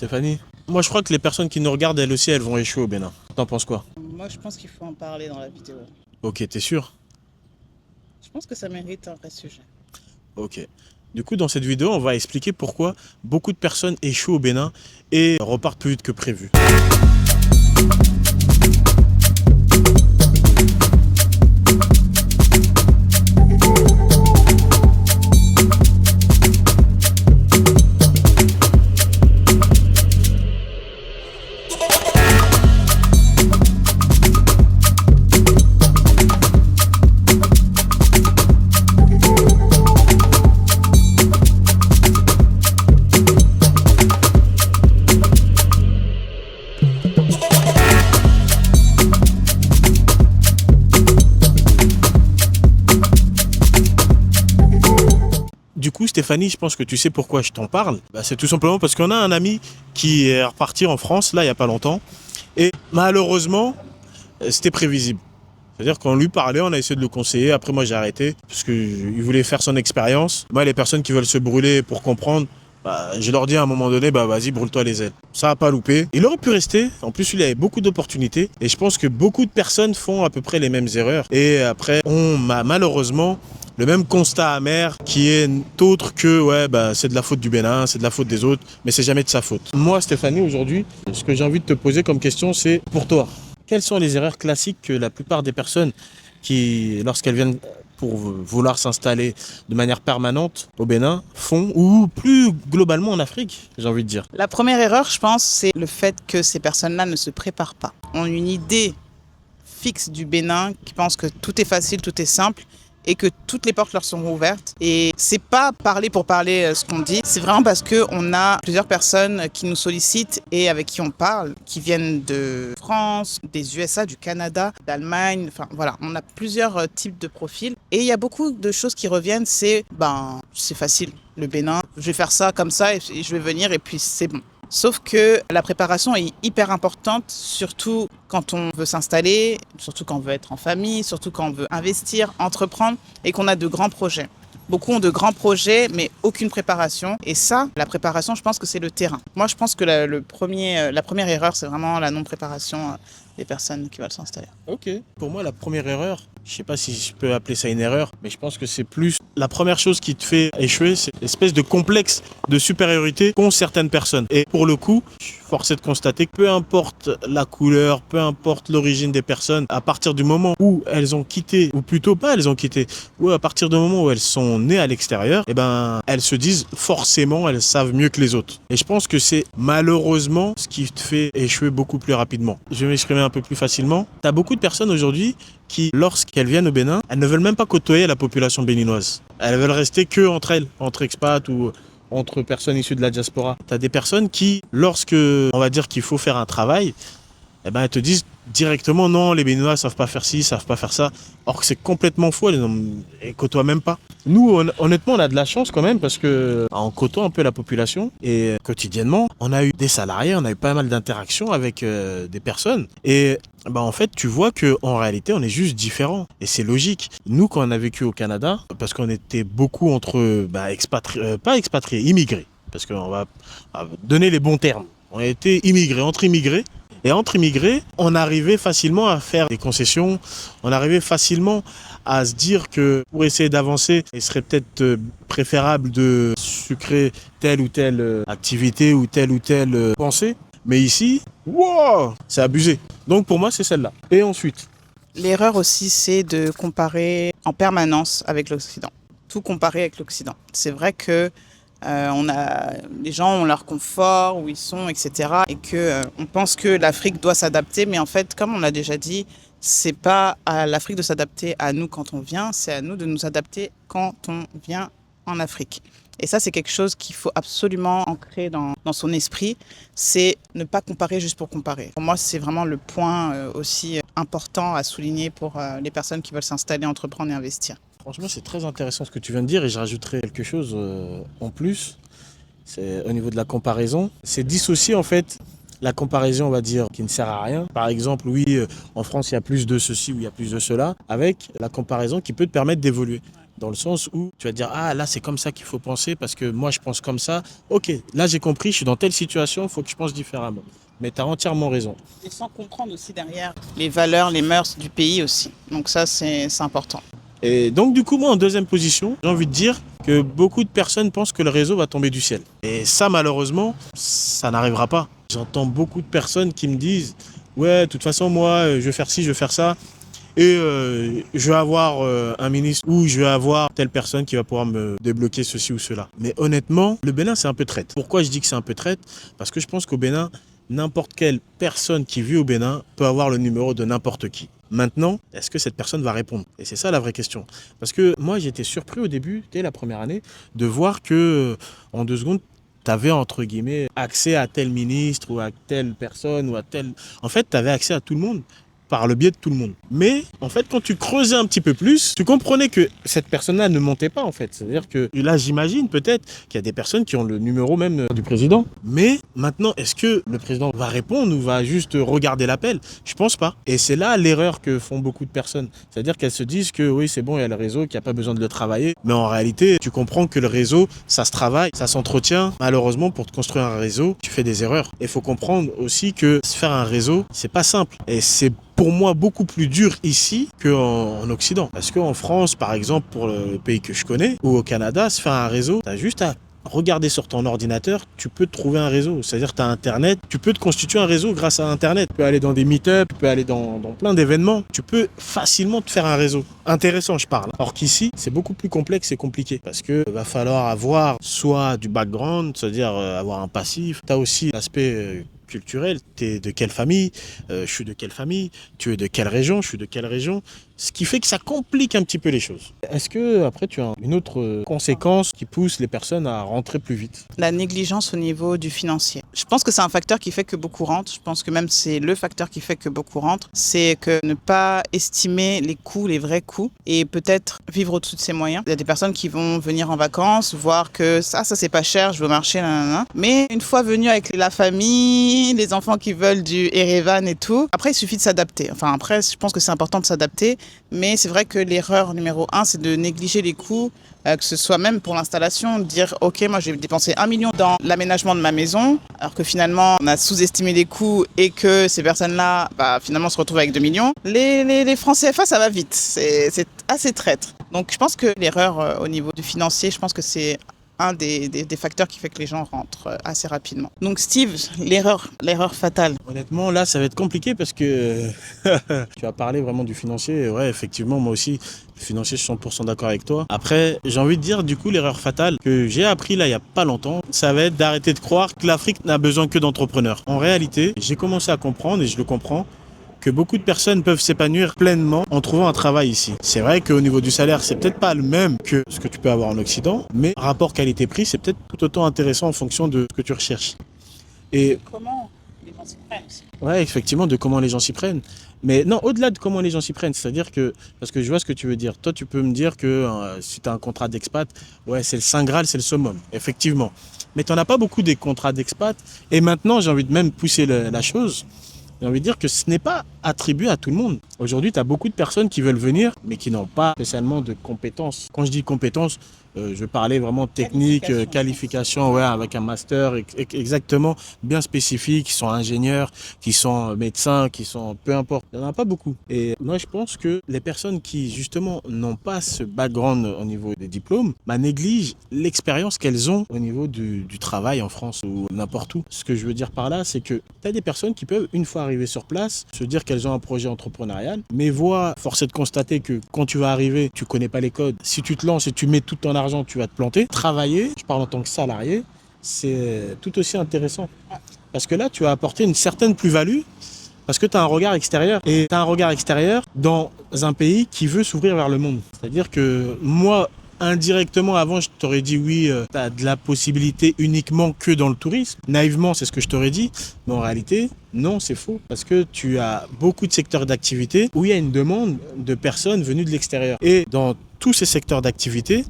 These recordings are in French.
Stéphanie, moi je crois que les personnes qui nous regardent, elles aussi, elles vont échouer au Bénin. T'en penses quoi? Moi, je pense qu'il faut en parler dans la vidéo. Ok, t'es sûr? Je pense que ça mérite un vrai sujet. Ok. Du coup, dans cette vidéo, on va expliquer pourquoi beaucoup de personnes échouent au Bénin et repartent plus vite que prévu. Du coup, Stéphanie, je pense que tu sais pourquoi je t'en parle. C'est tout simplement parce qu'on a un ami qui est reparti en France, là, il n'y a pas longtemps. Et malheureusement, c'était prévisible. C'est-à-dire qu'on lui parlait, on a essayé de le conseiller. Après, moi, j'ai arrêté parce qu'il voulait faire son expérience. Moi, les personnes qui veulent se brûler pour comprendre, je leur dis à un moment donné, vas-y, brûle-toi les ailes. Ça n'a pas loupé. Il aurait pu rester. En plus, il avait beaucoup d'opportunités. Et je pense que beaucoup de personnes font à peu près les mêmes erreurs. Et après, on a malheureusement le même constat amer qui est autre que c'est de la faute du Bénin, c'est de la faute des autres, mais c'est jamais de sa faute. Moi, Stéphanie, aujourd'hui, ce que j'ai envie de te poser comme question, c'est pour toi. Quelles sont les erreurs classiques que la plupart des personnes qui, lorsqu'elles viennent pour vouloir s'installer de manière permanente au Bénin, font, ou plus globalement en Afrique, j'ai envie de dire? La première erreur, je pense, c'est le fait que ces personnes-là ne se préparent pas. Ont une idée fixe du Bénin, qui pensent que tout est facile, tout est simple, et que toutes les portes leur sont ouvertes. Et c'est pas parler pour parler ce qu'on dit, c'est vraiment parce qu'on a plusieurs personnes qui nous sollicitent et avec qui on parle, qui viennent de France, des USA, du Canada, d'Allemagne, enfin voilà, on a plusieurs types de profils. Et il y a beaucoup de choses qui reviennent, c'est facile, le Bénin, je vais faire ça comme ça et je vais venir et puis c'est bon. Sauf que la préparation est hyper importante, surtout quand on veut s'installer, surtout quand on veut être en famille, surtout quand on veut investir, entreprendre et qu'on a de grands projets. Beaucoup ont de grands projets, mais aucune préparation. Et ça, la préparation, je pense que c'est le terrain. Moi, je pense que la première erreur, c'est vraiment la non-préparation des personnes qui veulent s'installer. Ok. Pour moi, la première erreur, je sais pas si je peux appeler ça une erreur, mais je pense que c'est plus la première chose qui te fait échouer, c'est l'espèce de complexe de supériorité qu'ont certaines personnes. Et pour le coup, je suis forcé de constater que peu importe la couleur, peu importe l'origine des personnes, à partir du moment où elles ont quitté, ou plutôt pas elles ont quitté, ou à partir du moment où elles sont nées à l'extérieur, elles se disent forcément, elles savent mieux que les autres. Et je pense que c'est malheureusement ce qui te fait échouer beaucoup plus rapidement. Je vais m'exprimer un peu plus facilement. Tu as beaucoup de personnes aujourd'hui qui, lorsqu'elles viennent au Bénin, elles ne veulent même pas côtoyer la population béninoise. Elles veulent rester que entre elles, entre expats ou entre personnes issues de la diaspora. Tu as des personnes qui, lorsque on va dire qu'il faut faire un travail, elles te disent directement non, les Béninois savent pas faire ci, savent pas faire ça. Or que c'est complètement faux, elles côtoient même pas. Nous, honnêtement, on a de la chance quand même parce que on côtoie un peu la population et quotidiennement, on a eu des salariés, on a eu pas mal d'interactions avec des personnes et en fait, tu vois qu'en réalité, on est juste différents. Et c'est logique. Nous, quand on a vécu au Canada, parce qu'on était beaucoup entre pas expatriés, immigrés, parce qu'on va donner les bons termes. On a été immigrés, entre immigrés. Et entre immigrés, on arrivait facilement à faire des concessions, on arrivait facilement à se dire que pour essayer d'avancer, il serait peut-être préférable de sucrer telle ou telle activité ou telle pensée. Mais ici, wow, c'est abusé. Donc pour moi, c'est celle-là. Et ensuite, L'erreur aussi, c'est de comparer en permanence avec l'Occident. Tout comparer avec l'Occident. C'est vrai que les gens ont leur confort, où ils sont, etc. Et on pense que l'Afrique doit s'adapter, mais en fait, comme on l'a déjà dit, c'est pas à l'Afrique de s'adapter à nous quand on vient, c'est à nous de nous adapter quand on vient en Afrique. Et ça, c'est quelque chose qu'il faut absolument ancrer dans son esprit, c'est ne pas comparer juste pour comparer. Pour moi, c'est vraiment le point aussi important à souligner pour les personnes qui veulent s'installer, entreprendre et investir. franchement, c'est très intéressant ce que tu viens de dire et je rajouterai quelque chose en plus. C'est au niveau de la comparaison. C'est dissocier en fait la comparaison, on va dire, qui ne sert à rien. Par exemple, oui, en France, il y a plus de ceci ou il y a plus de cela, avec la comparaison qui peut te permettre d'évoluer. Dans le sens où tu vas te dire, ah là c'est comme ça qu'il faut penser parce que moi je pense comme ça. Ok, là j'ai compris, je suis dans telle situation, il faut que je pense différemment. Mais tu as entièrement raison. Et sans comprendre aussi derrière les valeurs, les mœurs du pays aussi. Donc ça, c'est important. Et donc du coup, moi en deuxième position, j'ai envie de dire que beaucoup de personnes pensent que le réseau va tomber du ciel. Et ça malheureusement, ça n'arrivera pas. J'entends beaucoup de personnes qui me disent, ouais, de toute façon moi je vais faire ci, je vais faire ça. Et je vais avoir un ministre ou je vais avoir telle personne qui va pouvoir me débloquer ceci ou cela. Mais honnêtement, le Bénin c'est un peu traite. Pourquoi je dis que c'est un peu traite? Parce que je pense qu'au Bénin, n'importe quelle personne qui vit au Bénin peut avoir le numéro de n'importe qui. Maintenant, est-ce que cette personne va répondre? Et c'est ça la vraie question. Parce que moi, j'étais surpris au début, dès la première année, de voir que en 2 secondes, tu avais entre guillemets accès à tel ministre ou à telle personne ou à tel... En fait, tu avais accès à tout le monde par le biais de tout le monde. Mais en fait, quand tu creusais un petit peu plus, tu comprenais que cette personne-là ne montait pas en fait. C'est-à-dire que là, j'imagine peut-être qu'il y a des personnes qui ont le numéro même du président. Mais maintenant, est-ce que le président va répondre ou va juste regarder l'appel? Je pense pas. Et c'est là l'erreur que font beaucoup de personnes. C'est-à-dire qu'elles se disent que oui, c'est bon, il y a le réseau, qu'il n'y a pas besoin de le travailler. Mais en réalité, tu comprends que le réseau, ça se travaille, ça s'entretient. Malheureusement, pour te construire un réseau, tu fais des erreurs. Et il faut comprendre aussi que se faire un réseau, c'est pas simple. Et c'est pour moi beaucoup plus dur ici qu'en Occident. Parce qu'en France, par exemple, pour le pays que je connais, ou au Canada, se faire un réseau, tu as juste à regarder sur ton ordinateur, tu peux te trouver un réseau. C'est-à-dire que tu as Internet, tu peux te constituer un réseau grâce à Internet. Tu peux aller dans des meet-up, tu peux aller dans plein d'événements. Tu peux facilement te faire un réseau. Intéressant, je parle. Or qu'ici, c'est beaucoup plus complexe et compliqué. Parce que va falloir avoir soit du background, c'est-à-dire avoir un passif. Tu as aussi l'aspect culturel, tu es de quelle famille, je suis de quelle famille, tu es de quelle région, je suis de quelle région, ce qui fait que ça complique un petit peu les choses. Est-ce que après tu as une autre conséquence qui pousse les personnes à rentrer plus vite? La négligence au niveau du financier. Je pense que c'est un facteur qui fait que beaucoup rentrent. Je pense que même c'est le facteur qui fait que beaucoup rentrent. C'est que ne pas estimer les coûts, les vrais coûts, et peut-être vivre au-dessus de ses moyens. Il y a des personnes qui vont venir en vacances, voir que ça c'est pas cher, je vais au marché, nanana. Mais une fois venu avec la famille, les enfants qui veulent du Erevan et tout, après il suffit de s'adapter. Enfin après, je pense que c'est important de s'adapter, mais c'est vrai que l'erreur numéro 1, c'est de négliger les coûts, que ce soit même pour l'installation, dire ok, moi j'ai dépensé 1 million dans l'aménagement de ma maison, alors que finalement on a sous-estimé les coûts et que ces personnes-là finalement se retrouvent avec 2 millions. Les francs CFA, ça va vite, c'est assez traître. Donc je pense que l'erreur au niveau du financier, je pense que c'est un des facteurs qui fait que les gens rentrent assez rapidement. Donc Steve, l'erreur fatale. Honnêtement, là, ça va être compliqué parce que tu as parlé vraiment du financier. Ouais, effectivement, moi aussi, le financier, je suis 100% d'accord avec toi. Après, j'ai envie de dire, du coup, l'erreur fatale que j'ai appris là, il n'y a pas longtemps, ça va être d'arrêter de croire que l'Afrique n'a besoin que d'entrepreneurs. En réalité, j'ai commencé à comprendre, et je le comprends, que beaucoup de personnes peuvent s'épanouir pleinement en trouvant un travail ici. C'est vrai qu'au niveau du salaire, c'est peut-être pas le même que ce que tu peux avoir en Occident, mais rapport qualité-prix, c'est peut-être tout autant intéressant en fonction de ce que tu recherches. Et comment les gens s'y prennent aussi. ouais, effectivement, de comment les gens s'y prennent. Mais non, au-delà de comment les gens s'y prennent, c'est-à-dire que, parce que je vois ce que tu veux dire, toi tu peux me dire que si tu as un contrat d'expat, ouais, c'est le Saint Graal, c'est le summum, effectivement. Mais tu n'en as pas beaucoup des contrats d'expat, et maintenant j'ai envie de même pousser la chose. J'ai envie de dire que ce n'est pas attribué à tout le monde. Aujourd'hui, tu as beaucoup de personnes qui veulent venir, mais qui n'ont pas spécialement de compétences. Quand je dis compétences, je parlais vraiment technique, qualification, ouais, avec un master exactement bien spécifique, qui sont ingénieurs, qui sont médecins, qui sont peu importe. Il n'y en a pas beaucoup. Et moi, je pense que les personnes qui, justement, n'ont pas ce background au niveau des diplômes, négligent l'expérience qu'elles ont au niveau du travail en France ou n'importe où. Ce que je veux dire par là, c'est que tu as des personnes qui peuvent, une fois arrivées sur place, se dire qu'elles ont un projet entrepreneurial, mais voient, force est de constater que quand tu vas arriver, tu connais pas les codes. Si tu te lances et tu mets tout ton argent, tu vas te planter. Travailler, je parle en tant que salarié, c'est tout aussi intéressant. Parce que là, tu vas apporter une certaine plus-value parce que tu as un regard extérieur. Et tu as un regard extérieur dans un pays qui veut s'ouvrir vers le monde. C'est-à-dire que moi, indirectement, avant, je t'aurais dit oui, tu as de la possibilité uniquement que dans le tourisme. Naïvement, c'est ce que je t'aurais dit. Mais en réalité, non, c'est faux. Parce que tu as beaucoup de secteurs d'activité où il y a une demande de personnes venues de l'extérieur. Et dans tous ces secteurs d'activité,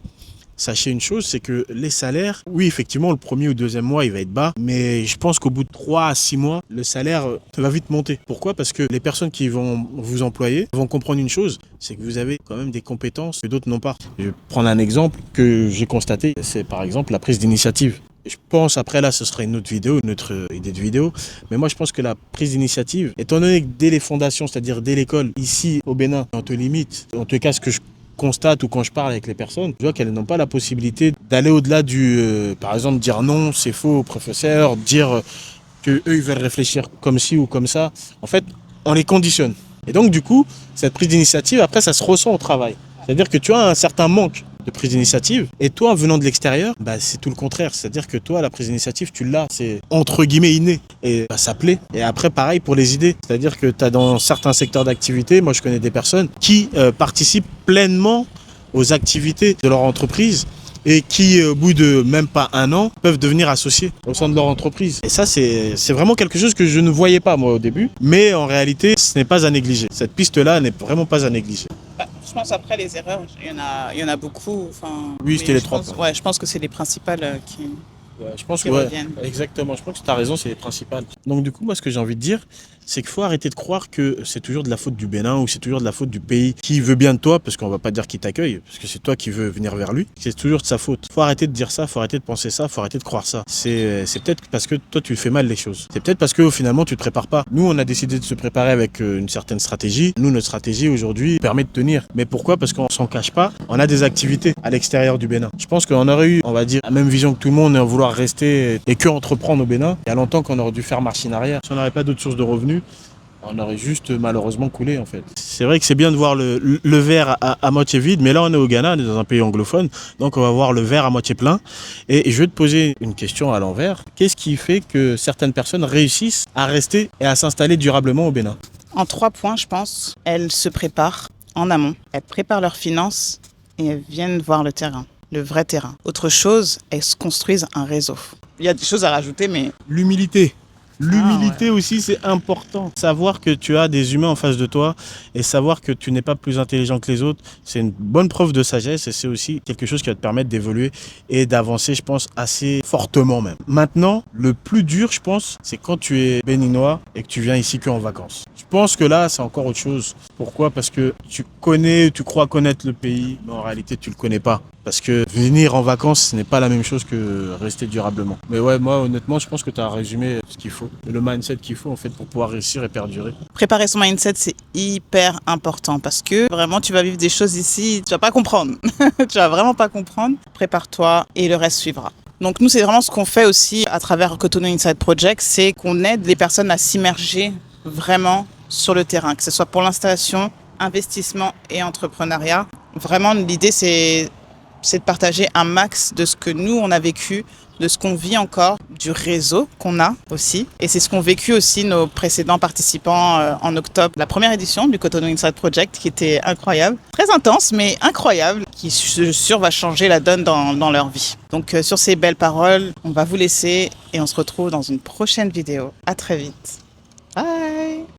sachez une chose, c'est que les salaires, oui, effectivement, le premier ou deuxième mois, il va être bas, mais je pense qu'au bout de 3 à 6 mois, le salaire va vite monter. Pourquoi? Parce que les personnes qui vont vous employer vont comprendre une chose, c'est que vous avez quand même des compétences que d'autres n'ont pas. Je vais prendre un exemple que j'ai constaté, c'est par exemple la prise d'initiative. Je pense, après là, ce sera une autre vidéo, une autre idée de vidéo. Mais moi, je pense que la prise d'initiative, étant donné que dès les fondations, c'est-à-dire dès l'école, ici au Bénin, on te limite, en tout cas ce que je constate ou quand je parle avec les personnes, je vois qu'elles n'ont pas la possibilité d'aller au-delà par exemple, dire non, c'est faux au professeur, dire qu'eux, ils veulent réfléchir comme ci ou comme ça. En fait, on les conditionne. Et donc, du coup, cette prise d'initiative, après, ça se ressent au travail. C'est-à-dire que tu as un certain manque de prise d'initiative. Et toi, venant de l'extérieur, c'est tout le contraire. C'est-à-dire que toi, la prise d'initiative, tu l'as. C'est entre guillemets inné. Et ça plaît. Et après, pareil pour les idées. C'est-à-dire que tu as dans certains secteurs d'activité, moi je connais des personnes qui participent pleinement aux activités de leur entreprise et qui, au bout de même pas un an, peuvent devenir associés au sein de leur entreprise. Et ça, c'est vraiment quelque chose que je ne voyais pas, moi, au début. Mais en réalité, ce n'est pas à négliger. Cette piste-là n'est vraiment pas à négliger. Je pense après les erreurs, il y en a beaucoup. Oui, c'était les 3 points. Ouais, je pense que c'est les principales qui je pense qui que reviennent. exactement. Je pense que tu as raison, c'est les principales. Donc du coup, moi, ce que j'ai envie de dire, c'est qu'il faut arrêter de croire que c'est toujours de la faute du Bénin ou c'est toujours de la faute du pays qui veut bien de toi, parce qu'on va pas dire qu'il t'accueille, parce que c'est toi qui veux venir vers lui. C'est toujours de sa faute. Faut arrêter de dire ça, faut arrêter de penser ça, faut arrêter de croire ça. C'est peut-être parce que toi, tu fais mal les choses. C'est peut-être parce que finalement, tu te prépares pas. Nous, on a décidé de se préparer avec une certaine stratégie. Nous, notre stratégie aujourd'hui permet de tenir. Mais pourquoi? Parce qu'on s'en cache pas. On a des activités à l'extérieur du Bénin. Je pense qu'on aurait eu, on va dire, la même vision que tout le monde et en vouloir rester et que entreprendre au Bénin. Il y a longtemps qu'on aurait dû faire marche en arrière. Si on n'avait pas d'autres sources de revenus, on aurait juste malheureusement coulé en fait. C'est vrai que c'est bien de voir le verre à moitié vide, mais là on est au Ghana, on est dans un pays anglophone, donc on va voir le verre à moitié plein. Et je vais te poser une question à l'envers. Qu'est-ce qui fait que certaines personnes réussissent à rester et à s'installer durablement au Bénin? En 3 points, je pense, elles se préparent en amont. Elles préparent leurs finances et elles viennent voir le terrain, le vrai terrain. Autre chose, elles se construisent un réseau. Il y a des choses à rajouter, mais... L'humilité. L'humilité aussi, c'est important. Savoir que tu as des humains en face de toi et savoir que tu n'es pas plus intelligent que les autres, c'est une bonne preuve de sagesse et c'est aussi quelque chose qui va te permettre d'évoluer et d'avancer, je pense, assez fortement même. Maintenant, le plus dur, je pense, c'est quand tu es béninois et que tu viens ici qu'en vacances. Je pense que là, c'est encore autre chose. Pourquoi? Parce que tu crois connaître le pays, mais en réalité, tu le connais pas. Parce que venir en vacances, ce n'est pas la même chose que rester durablement. Mais ouais, moi, honnêtement, je pense que tu as résumé ce qu'il faut. Le mindset qu'il faut, en fait, pour pouvoir réussir et perdurer. Préparer son mindset, c'est hyper important parce que vraiment, tu vas vivre des choses ici, tu vas pas comprendre. Tu vas vraiment pas comprendre. Prépare-toi et le reste suivra. Donc nous, c'est vraiment ce qu'on fait aussi à travers Cotonou Inside Project, c'est qu'on aide les personnes à s'immerger vraiment sur le terrain, que ce soit pour l'installation, investissement et entrepreneuriat. Vraiment, l'idée, c'est de partager un max de ce que nous, on a vécu, de ce qu'on vit encore, du réseau qu'on a aussi. Et c'est ce qu'ont vécu aussi nos précédents participants en octobre. La première édition du Cotonou Inside Project qui était incroyable. Très intense, mais incroyable, qui, je suis sûre, va changer la donne dans leur vie. Donc sur ces belles paroles, on va vous laisser et on se retrouve dans une prochaine vidéo. À très vite. Bye!